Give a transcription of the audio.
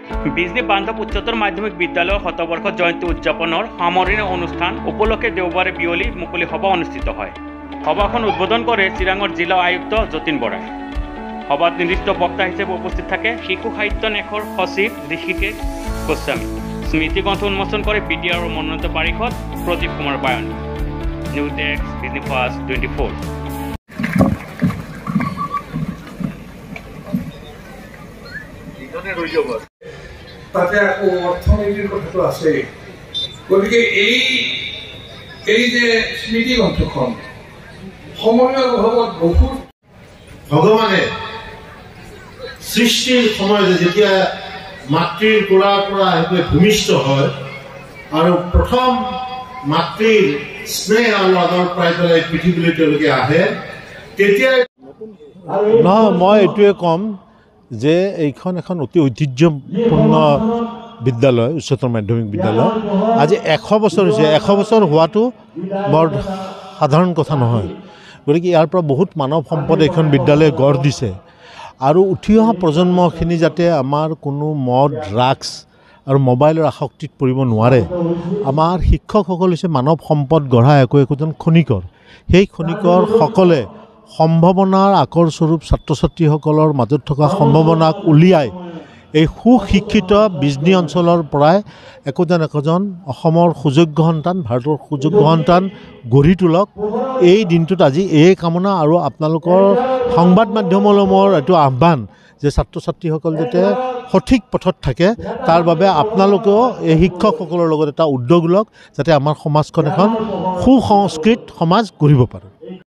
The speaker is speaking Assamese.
বিজনী বান্ধৱ উচ্চতৰ মাধ্যমিক বিদ্যালয়ৰ শতবৰ্ষ জয়ন্তী উদযাপনৰ সামৰণি অনুষ্ঠান উপলক্ষে দেওবাৰে বিয়লি মুকলি সভা অনুষ্ঠিত হয়। সভাখন উদ্বোধন কৰে চিৰাঙৰ জিলা আয়ুক্ত যতীন বৰাই। সভাত নিৰ্দিষ্ট বক্তা হিচাপে উপস্থিত থাকে শিশু সাহিত্য ন্যাসৰ সচিব ঋষিকেশ গোস্বামী। স্মৃতি গ্ৰন্থ উন্মোচন কৰে বিডিআৰ আৰু মনোনীত পাৰিষদ Pradip Kumar Baini. News desk Bijni first 24। তাতে আকৌ অৰ্থনীতিৰ কথাটো আছে। গতিকে এই যে স্মৃতি গ্ৰন্থখন সময়ৰ অভাৱত বহুত ভগৱানে সৃষ্টিৰ সময়ত যেতিয়া মাতৃৰ কোলাৰ পৰা ভূমিষ্ঠ হয় আৰু প্ৰথম মাতৃৰ স্নেহ আৰু আদৰ পাই পেলাই পৃথিৱীলৈ তেওঁলোকে আহে, তেতিয়া নহয় মই এইটোৱে ক'ম যে এইখন এখন অতি ঐতিহ্যপূৰ্ণ বিদ্যালয়, উচ্চতৰ মাধ্যমিক বিদ্যালয়। আজি 100 বছৰ হৈছে। 100 বছৰ হোৱাটো বৰ সাধাৰণ কথা নহয়। গতিকে ইয়াৰ পৰা বহুত মানৱ সম্পদ এইখন বিদ্যালয়ে গঢ় দিছে আৰু উঠি অহা প্ৰজন্মখিনি যাতে আমাৰ কোনো মদ, ড্ৰাগছ আৰু মোবাইলৰ আসক্তিত পৰিব নোৱাৰে। আমাৰ শিক্ষকসকল হৈছে মানৱ সম্পদ গঢ়া একোজন খনিকৰ। সেই খনিকৰসকলে সম্ভাৱনাৰ আকৰস্বৰূপ ছাত্ৰ ছাত্ৰীসকলৰ মাজত থকা সম্ভাৱনাক উলিয়াই এই সুশিক্ষিত বিজনী অঞ্চলৰ পৰাই একোজন অসমৰ সুযোগ্য সন্তান, ভাৰতৰ সুযোগ্য সন্তান গঢ়ি তোলক। এই দিনটোত আজি এই কামনা আৰু আপোনালোকৰ সংবাদ মাধ্যমলৈ মোৰ এইটো আহ্বান যে ছাত্ৰ ছাত্ৰীসকল যাতে সঠিক পথত থাকে, তাৰ বাবে আপোনালোকেও এই শিক্ষকসকলৰ লগত এটা উদ্যোগ লওক যাতে আমাৰ সমাজখন এখন সুসংস্কৃত সমাজ গঢ়িব পাৰে।